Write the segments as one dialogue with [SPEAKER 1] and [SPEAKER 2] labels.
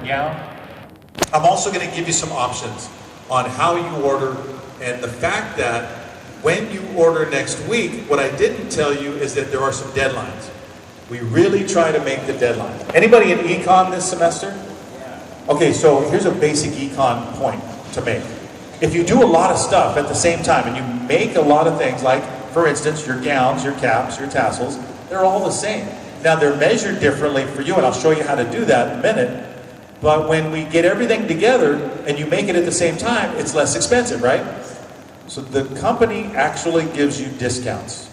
[SPEAKER 1] gown.
[SPEAKER 2] I'm also going to give you some options on how you order, and the fact that when you order next week, what I didn't tell you is that there are some deadlines. We really try to make the deadline. Anybody in econ this semester? Okay, so here's a basic econ point to make. If you do a lot of stuff at the same time and you make a lot of things, like for instance your gowns, your caps, your tassels, they're all the same. Now they're measured differently for you, and I'll show you how to do that in a minute. But when we get everything together and you make it at the same time, it's less expensive, right? So the company actually gives you discounts.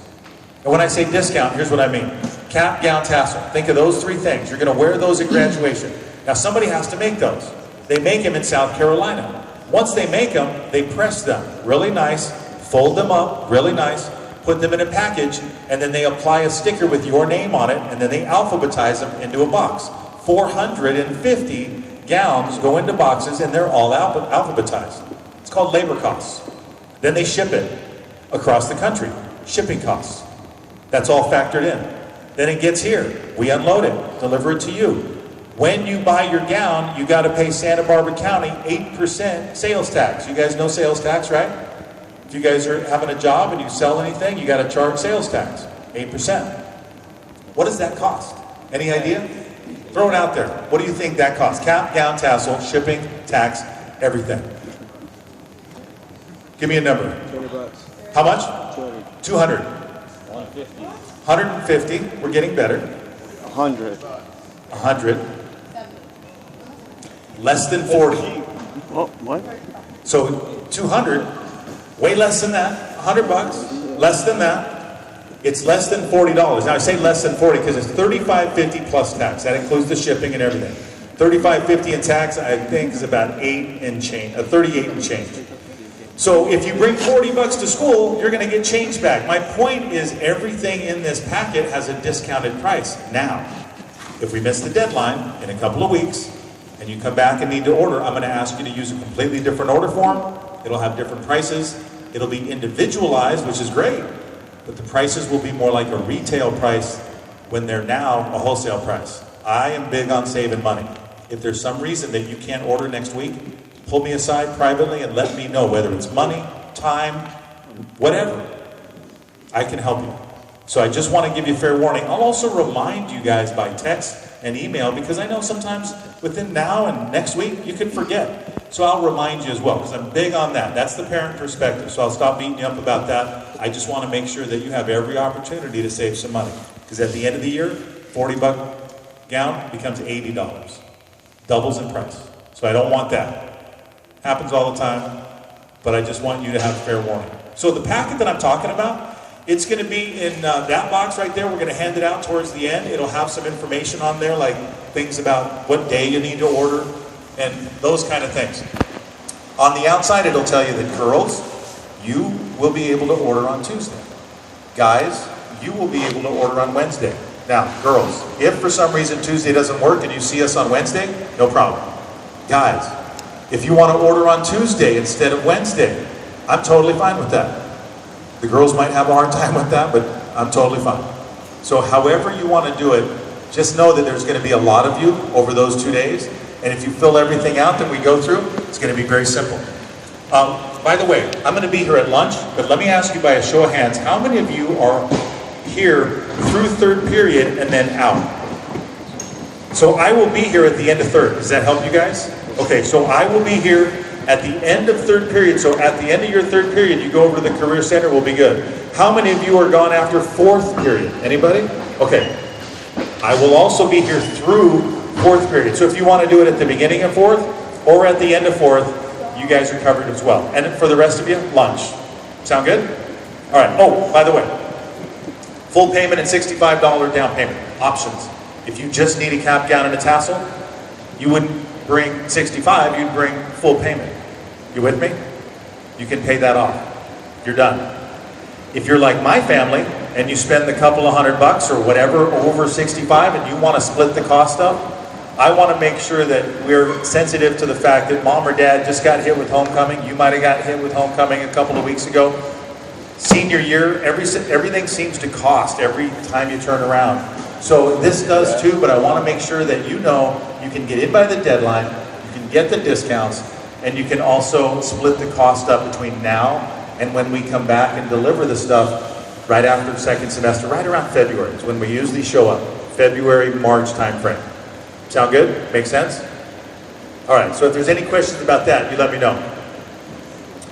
[SPEAKER 2] And when I say discount, here's what I mean. Cap, gown, tassel. Think of those three things. You're going to wear those at graduation. Now somebody has to make those. They make them in South Carolina. Once they make them, they press them really nice, fold them up really nice, put them in a package, and then they apply a sticker with your name on it, and then they alphabetize them into a box. 450 gowns go into boxes, and they're all alphabetized. It's called labor costs. Then they ship it across the country. Shipping costs. That's all factored in. Then it gets here. We unload it, deliver it to you. When you buy your gown, you got to pay Santa Barbara County 8% sales tax. You guys know sales tax, right? If you guys are having a job and you sell anything, you got to charge sales tax, 8%. What does that cost? Any idea? Throw it out there. What do you think that costs? Cap, gown, tassel, shipping, tax, everything. Give me a number.
[SPEAKER 3] 20 bucks.
[SPEAKER 2] How much?
[SPEAKER 3] 20.
[SPEAKER 2] 200.
[SPEAKER 1] 150.
[SPEAKER 2] 150. We're getting better.
[SPEAKER 3] 100.
[SPEAKER 2] 100. Less than 40.
[SPEAKER 3] Oh, what?
[SPEAKER 2] So 200, way less than that. 100 bucks, less than that. It's less than $40. Now I say less than 40 because it's $35.50 plus tax. That includes the shipping and everything. $35.50 in tax, I think, is about 38 and change. So if you bring 40 bucks to school, you're going to get change back. My point is everything in this packet has a discounted price. Now, if we miss the deadline in a couple of weeks, and you come back and need to order, I'm going to ask you to use a completely different order form. It'll have different prices. It'll be individualized, which is great. But the prices will be more like a retail price when they're now a wholesale price. I am big on saving money. If there's some reason that you can't order next week, pull me aside privately and let me know, whether it's money, time, whatever. I can help you. So I just want to give you fair warning. I'll also remind you guys by text and email, because I know sometimes within now and next week you can forget. So I'll remind you as well, because I'm big on that. That's the parent perspective, so I'll stop beating you up about that. I just want to make sure that you have every opportunity to save some money. Because at the end of the year, 40-buck gown becomes $80. Doubles in price. So I don't want that. Happens all the time, but I just want you to have fair warning. So the packet that I'm talking about, it's going to be in that box right there. We're going to hand it out towards the end. It'll have some information on there, like things about what day you need to order and those kind of things. On the outside, it'll tell you that girls, you will be able to order on Tuesday. Guys, you will be able to order on Wednesday. Now, girls, if for some reason Tuesday doesn't work and you see us on Wednesday, no problem. Guys, if you want to order on Tuesday instead of Wednesday, I'm totally fine with that. The girls might have a hard time with that, but I'm totally fine. So however you want to do it, just know that there's going to be a lot of you over those 2 days. And if you fill everything out that we go through, it's going to be very simple. By the way, I'm going to be here at lunch, but let me ask you by a show of hands, how many of you are here through third period and then out? So I will be here at the end of third. Does that help you guys? Okay, so I will be here at the end of third period. So at the end of your third period, you go over to the Career Center, we'll be good. How many of you are gone after fourth period? Anybody? Okay. I will also be here through fourth period. So if you want to do it at the beginning of fourth or at the end of fourth, you guys are covered as well. And for the rest of you, lunch. Sound good? All right. Oh, by the way, full payment and $65 down payment. Options. If you just need a cap, gown, and a tassel, you wouldn't bring 65, you'd bring full payment. You with me? You can pay that off. You're done. If you're like my family and you spend a couple of $100 or whatever over 65 and you want to split the cost up, I want to make sure that we're sensitive to the fact that mom or dad just got hit with homecoming. You might have got hit with homecoming a couple of weeks ago. Senior year, everything seems to cost every time you turn around. So this does too, but I want to make sure that you know you can get in by the deadline, you can get the discounts, and you can also split the cost up between now and when we come back and deliver the stuff right after second semester, right around February is when we usually show up. February, March timeframe. Sound good? Make sense? All right, so if there's any questions about that, you let me know.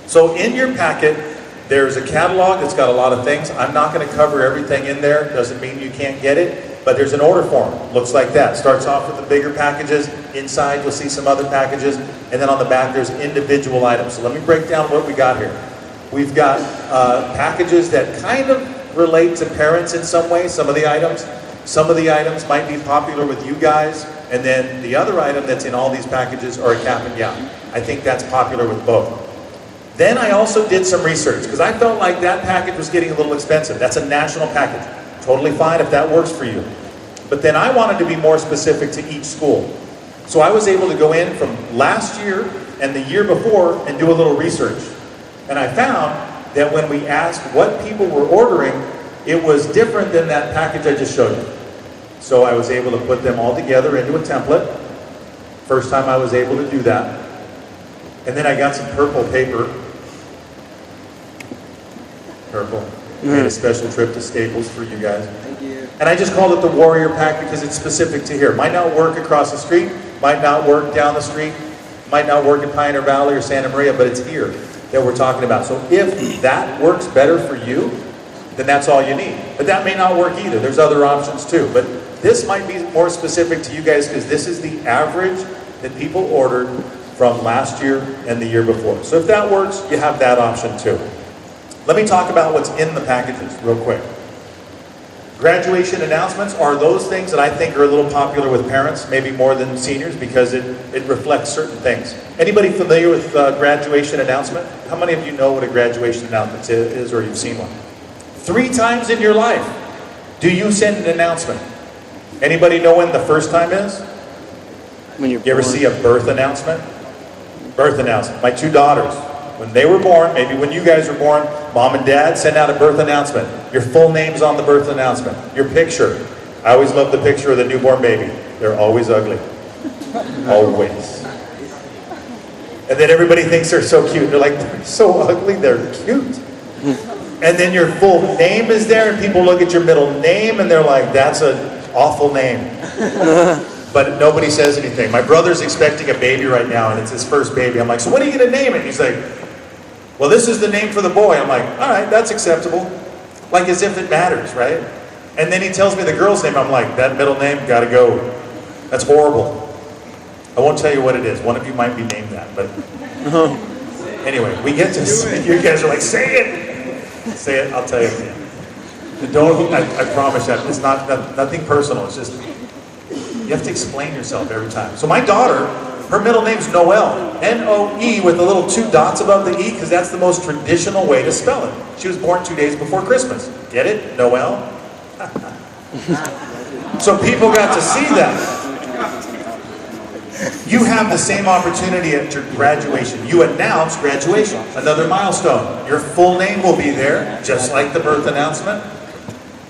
[SPEAKER 2] So in your packet, there's a catalog that's got a lot of things. I'm not going to cover everything in there. Doesn't mean you can't get it, but there's an order form. Looks like that. Starts off with the bigger packages. Inside, you'll see some other packages. And then on the back, there's individual items. So let me break down what we got here. We've got packages that kind of relate to parents in some way, some of the items. Some of the items might be popular with you guys. And then the other item that's in all these packages are a cap and gown. I think that's popular with both. Then I also did some research because I felt like that package was getting a little expensive. That's a national package. Totally fine if that works for you. But then I wanted to be more specific to each school. So I was able to go in from last year and the year before and do a little research. And I found that when we asked what people were ordering, it was different than that package I just showed you. So I was able to put them all together into a template. First time I was able to do that. And then I got some purple paper. Purple. Made a special trip to Staples for you guys.
[SPEAKER 1] Thank you.
[SPEAKER 2] And I just called it the Warrior Pack because it's specific to here. Might not work across the street, might not work down the street, might not work in Pioneer Valley or Santa Maria, but it's here that we're talking about. So if that works better for you, then that's all you need. But that may not work either. There's other options too. But this might be more specific to you guys because this is the average that people ordered from last year and the year before. So if that works, you have that option too. Let me talk about what's in the packages real quick. Graduation announcements are those things that I think are a little popular with parents, maybe more than seniors, because it reflects certain things. Anybody familiar with graduation announcement? How many of you know what a graduation announcement is or you've seen one? 3 times in your life, do you send an announcement? Anybody know when the first time is?
[SPEAKER 3] When you're
[SPEAKER 2] You ever
[SPEAKER 3] born.
[SPEAKER 2] see a birth announcement? Birth announcement. My 2 daughters, when they were born, maybe when you guys were born, mom and dad sent out a birth announcement. Your full name's on the birth announcement. Your picture. I always love the picture of the newborn baby. They're always ugly. Always. And then everybody thinks they're so cute. They're like, they're so ugly, they're cute. And then your full name is there, and people look at your middle name, and they're like, that's an awful name. But nobody says anything. My brother's expecting a baby right now, and it's his first baby. I'm like, so what are you going to name it? He's like, well, this is the name for the boy. I'm like, all right, that's acceptable. Like as if it matters, right? And then he tells me the girl's name. I'm like, that middle name, got to go. That's horrible. I won't tell you what it is. One of you might be named that, but anyway, we get to you guys are like, say it. Say it, I'll tell you. Don't, I promise you, it's nothing personal. It's just, you have to explain yourself every time. So my daughter, her middle name's Noelle. N-O-E with the little 2 dots above the E because that's the most traditional way to spell it. She was born 2 days before Christmas. Get it? Noelle? So people got to see that. You have the same opportunity at your graduation. You announce graduation, another milestone. Your full name will be there, just like the birth announcement.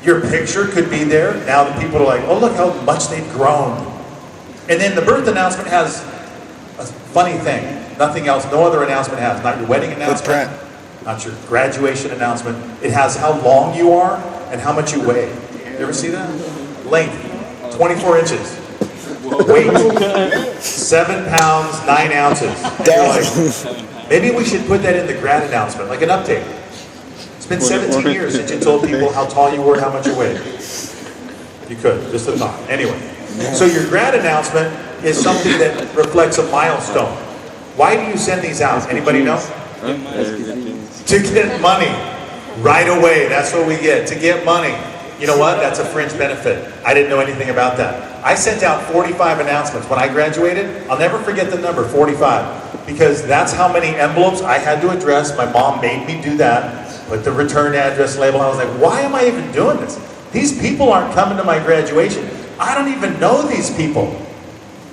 [SPEAKER 2] Your picture could be there. Now the people are like, oh, look how much they've grown. And then the birth announcement has a funny thing. Nothing else, no other announcement has. Not your wedding announcement, not your graduation announcement. It has how long you are and how much you weigh. You ever see that? Length, 24 inches. Weight, 7 pounds, 9 ounces. And you're like, maybe we should put that in the grad announcement, like an update. It's been 17 years since you told people how tall you were, how much you weighed. You could, just a thought. Anyway, so your grad announcement is something that reflects a milestone. Why do you send these out? Anybody know? To get money. Right away, that's what we get, to get money. You know what? That's a fringe benefit. I didn't know anything about that. I sent out 45 announcements. When I graduated, I'll never forget the number, 45. Because that's how many envelopes I had to address. My mom made me do that. Put the return address label. I was like, why am I even doing this? These people aren't coming to my graduation. I don't even know these people.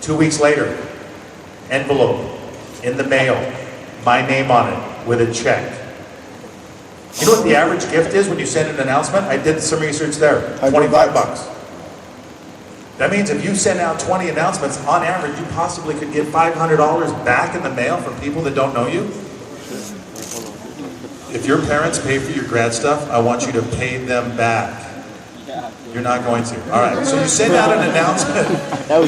[SPEAKER 2] 2 weeks later, envelope in the mail, my name on it with a check. You know what the average gift is when you send an announcement? I did some research there. 25 bucks. That means if you send out 20 announcements, on average, you possibly could get $500 back in the mail from people that don't know you. If your parents pay for your grad stuff, I want you to pay them back. You're not going to. All right, so you send out an announcement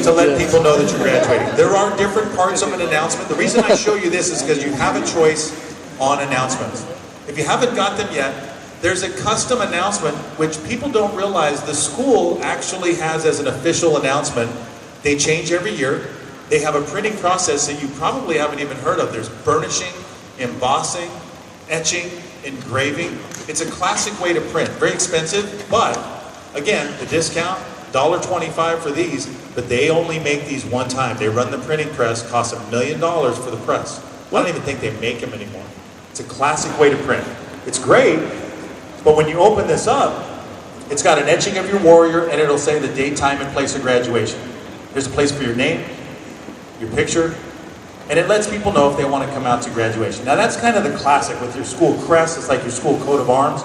[SPEAKER 2] to let people know that you're graduating. There are different parts of an announcement. The reason I show you this is because you have a choice on announcements. If you haven't got them yet, there's a custom announcement which people don't realize the school actually has as an official announcement. They change every year. They have a printing process that you probably haven't even heard of. There's burnishing, embossing, etching, engraving. It's a classic way to print. Very expensive, but again, the discount, $1.25 for these, but they only make these one time. They run the printing press, costs $1 million for the press. I don't even think they make them anymore. It's a classic way to print. It's great, but when you open this up, it's got an etching of your warrior, and it'll say the date, time, and place of graduation. There's a place for your name, your picture, and it lets people know if they want to come out to graduation. Now that's kind of the classic with your school crest. It's like your school coat of arms.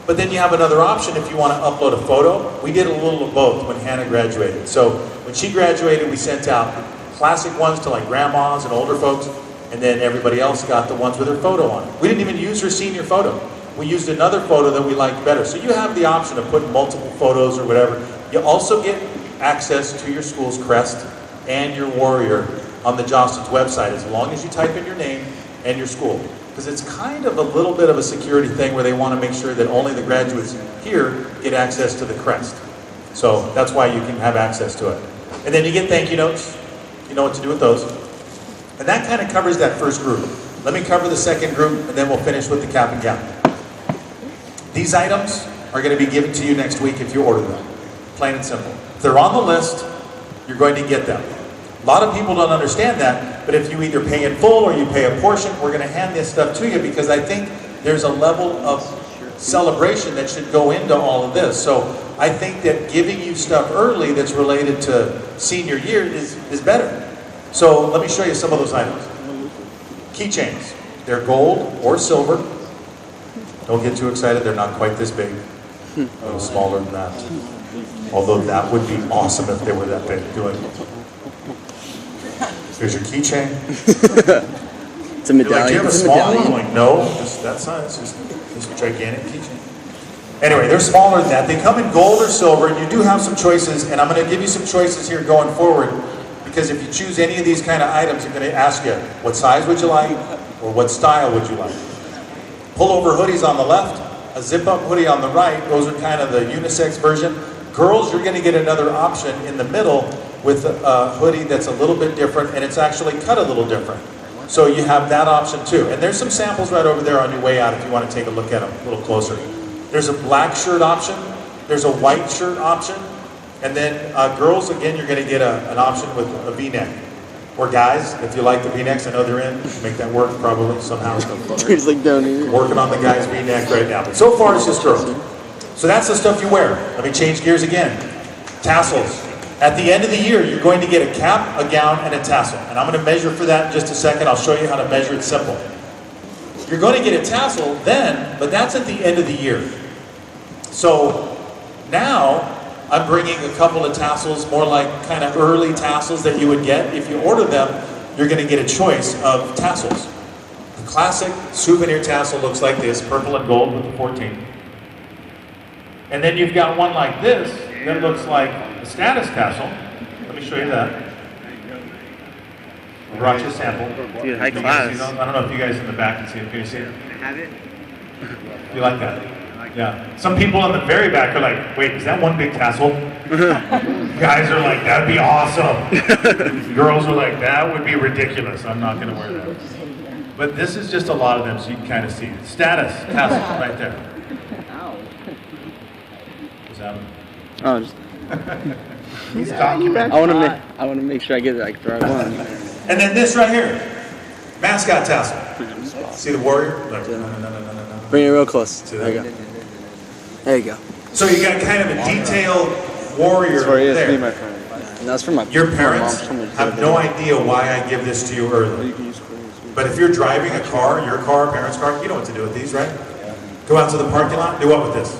[SPEAKER 2] But then you have another option if you want to upload a photo. We did a little of both when Hannah graduated. So when she graduated, we sent out classic ones to like grandmas and older folks, and then everybody else got the ones with her photo on it. We didn't even use her senior photo. We used another photo that we liked better. So you have the option of putting multiple photos or whatever. You also get access to your school's crest and your warrior on the Jostens website as long as you type in your name and your school. Because it's kind of a little bit of a security thing where they want to make sure that only the graduates here get access to the crest. So that's why you can have access to it. And then you get thank you notes. You know what to do with those. And that kind of covers that first group. Let me cover the second group, and then we'll finish with the cap and gown. These items are going to be given to you next week if you order them. Plain and simple. If they're on the list, you're going to get them. A lot of people don't understand that, but if you either pay in full or you pay a portion, we're going to hand this stuff to you because I think there's a level of celebration that should go into all of this. So I think that giving you stuff early that's related to senior year is better. So let me show you some of those items. Keychains. They're gold or silver. Don't get too excited, they're not quite this big. A little smaller than that. Although that would be awesome if they were that big. Doing. Here's your keychain.
[SPEAKER 1] It's a medallion.
[SPEAKER 2] Like, do you have a small one? I'm like, no, just that size. Just this gigantic keychain. Anyway, they're smaller than that. They come in gold or silver. You do have some choices, and I'm going to give you some choices here going forward. Because if you choose any of these kind of items, I'm going to ask you, what size would you like, or what style would you like? Pullover hoodies on the left, a zip-up hoodie on the right. Those are kind of the unisex version. Girls, you're going to get another option in the middle with a hoodie that's a little bit different, and it's actually cut a little different. So you have that option too. And there's some samples right over there on your way out if you want to take a look at them a little closer. There's a black shirt option. There's a white shirt option. And then girls, again, you're going to get an option with a V-neck. Or guys, if you like the V-necks, I know they're in. Make that work probably somehow.
[SPEAKER 3] He's like down here.
[SPEAKER 2] Working on the guy's V-neck right now. But so far, it's just girls. So that's the stuff you wear. Let me change gears again. Tassels. At the end of the year, you're going to get a cap, a gown, and a tassel. And I'm going to measure for that in just a second. I'll show you how to measure it simple. You're going to get a tassel then, but that's at the end of the year. So now, I'm bringing a couple of tassels, more like kind of early tassels that you would get. If you order them, you're going to get a choice of tassels. The classic souvenir tassel looks like this, purple and gold with the 14. And then you've got one like this that looks like a status tassel. Let me show you that. I brought you a sample.
[SPEAKER 1] Dude, high class.
[SPEAKER 2] I don't know if you guys in the back can see it. Can you see it?
[SPEAKER 4] I have it.
[SPEAKER 2] You like that? Yeah. Some people in the very back are like, wait, is that one big tassel? Guys are like, that'd be awesome. Girls are like, that would be ridiculous. I'm not going to wear that. But this is just a lot of them, so you can kind of see it. Status tassel right there. What's that?
[SPEAKER 1] Oh, just,
[SPEAKER 2] He's documenting.
[SPEAKER 1] I want to make sure I get like the right one.
[SPEAKER 2] And then this right here, mascot tassel. See the warrior? Like, no.
[SPEAKER 1] Bring it real close.
[SPEAKER 2] See
[SPEAKER 1] There you
[SPEAKER 2] that?
[SPEAKER 1] go. There you go.
[SPEAKER 2] So you got kind of a detailed warrior
[SPEAKER 3] That's for ESP,
[SPEAKER 2] there.
[SPEAKER 3] my friend.
[SPEAKER 1] And that's for my
[SPEAKER 2] Your
[SPEAKER 1] my
[SPEAKER 2] parents
[SPEAKER 1] mom.
[SPEAKER 2] have no idea why I give this to you early. But if you're driving a car, your car, parents' car, you know what to do with these, right? Go out to the parking lot, do what with this?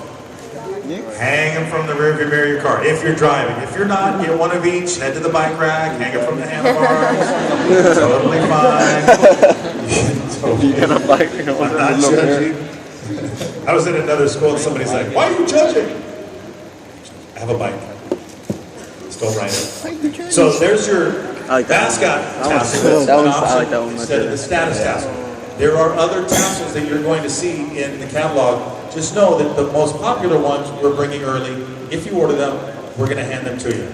[SPEAKER 2] Hang them from the rearview mirror of your car. If you're driving. If you're not, get one of each. Head to the bike rack. Hang them from the handlebars. Totally fine.
[SPEAKER 3] You got a bike.
[SPEAKER 2] I'm not judging. I was in another school and somebody's like, "Why are you judging?" I have a bike. Still riding. So there's your
[SPEAKER 1] I like that
[SPEAKER 2] mascot
[SPEAKER 1] one.
[SPEAKER 2] tassel.
[SPEAKER 1] That one's-
[SPEAKER 2] An
[SPEAKER 1] I like that
[SPEAKER 2] option
[SPEAKER 1] one much
[SPEAKER 2] instead of the status tassel. There are other tassels that you're going to see in the catalog. Just know that the most popular ones we're bringing early. If you order them, we're going to hand them to you.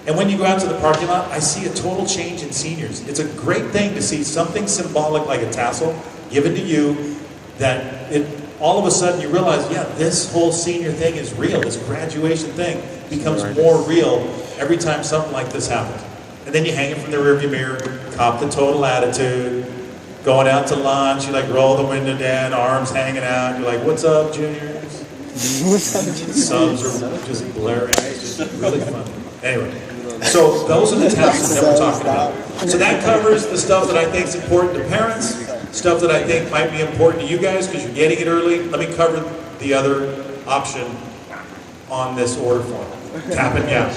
[SPEAKER 2] And when you go out to the parking lot, I see a total change in seniors. It's a great thing to see something symbolic like a tassel given to you that all of a sudden you realize, yeah, this whole senior thing is real. This graduation thing becomes more real every time something like this happens. And then you hang it from the rearview mirror, cop the total attitude. Going out to lunch, you like roll the window down, arms hanging out. You're like, "What's up, juniors?" Subs are just blaring. It's just really fun. Anyway, so those are the tassels that we're talking about. So that covers the stuff that I think is important to parents, stuff that I think might be important to you guys because you're getting it early. Let me cover the other option on this order form. Cap and gown.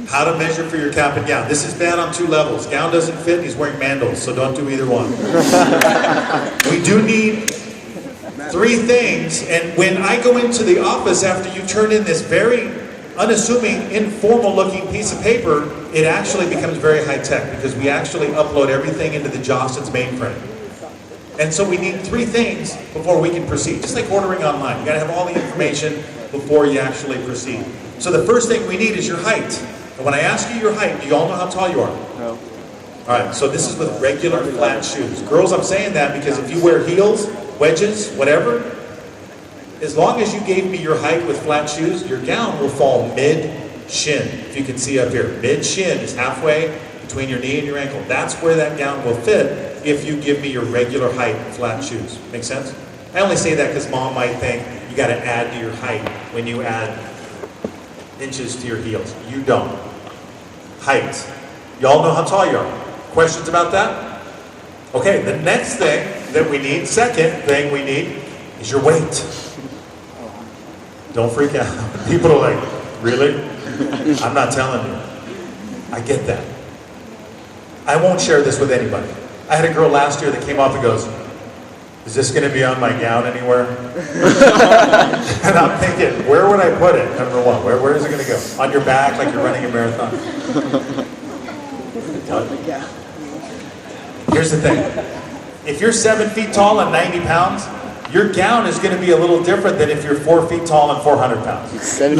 [SPEAKER 2] How to measure for your cap and gown. This is bad on two levels. Gown doesn't fit, he's wearing mandals, so don't do either one. We do need three things, and when I go into the office after you turn in this very unassuming, informal-looking piece of paper, it actually becomes very high-tech because we actually upload everything into the Jostens mainframe. And so we need three things before we can proceed, just like ordering online. You gotta have all the information before you actually proceed. So the first thing we need is your height. And when I ask you your height, do you all know how tall you are?
[SPEAKER 3] No.
[SPEAKER 2] All right, so this is with regular flat shoes. Girls, I'm saying that because if you wear heels, wedges, whatever, as long as you gave me your height with flat shoes, your gown will fall mid-shin. If you can see up here, mid-shin is halfway between your knee and your ankle. That's where that gown will fit if you give me your regular height flat shoes. Make sense? I only say that because mom might think you got to add to your height when you add inches to your heels. You don't. Height. Y'all know how tall you are. Questions about that? Okay, the next thing that we need, second thing we need, is your weight. Don't freak out. People are like, really? I'm not telling you. I get that. I won't share this with anybody. I had a girl last year that came up and goes, "Is this going to be on my gown anywhere?" And I'm thinking, where would I put it? Number one, where is it going to go? On your back like you're running a marathon? Here's the thing. If you're 7 feet tall and 90 pounds, your gown is going to be a little different than if you're 4 feet tall and 400 pounds.
[SPEAKER 1] 7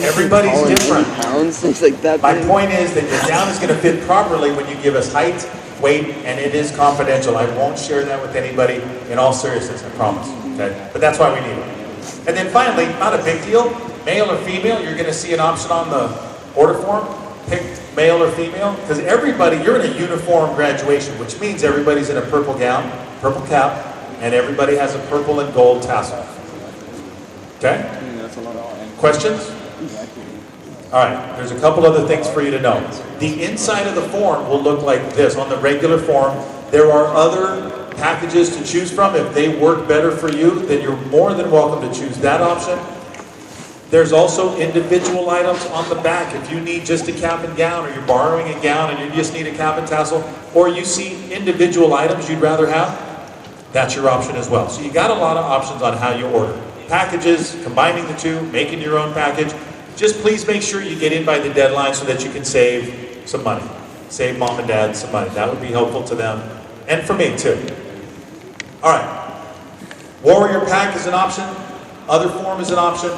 [SPEAKER 2] Everybody's
[SPEAKER 1] tall and
[SPEAKER 2] different.
[SPEAKER 1] 80 pounds, things like that.
[SPEAKER 2] My point is that your gown is going to fit properly when you give us height, weight, and it is confidential. I won't share that with anybody in all seriousness, I promise. Okay? But that's why we need it. And then finally, not a big deal, male or female, you're going to see an option on the order form. Pick male or female, because everybody, you're in a uniform graduation, which means everybody's in a purple gown, purple cap, and everybody has a purple and gold tassel. Okay? Questions? All right, there's a couple other things for you to know. The inside of the form will look like this. On the regular form, there are other packages to choose from. If they work better for you, then you're more than welcome to choose that option. There's also individual items on the back. If you need just a cap and gown, or you're borrowing a gown and you just need a cap and tassel, or you see individual items you'd rather have, that's your option as well. So you got a lot of options on how you order. Packages, combining the two, making your own package. Just please make sure you get in by the deadline so that you can save some money. Save mom and dad some money. That would be helpful to them, and for me too. All right. Warrior pack is an option. Other form is an option.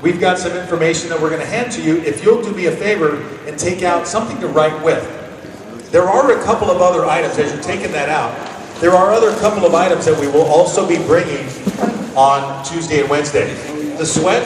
[SPEAKER 2] We've got some information that we're going to hand to you if you'll do me a favor and take out something to write with. There are a couple of other items as you're taking that out. There are other couple of items that we will also be bringing on Tuesday and Wednesday. The sweats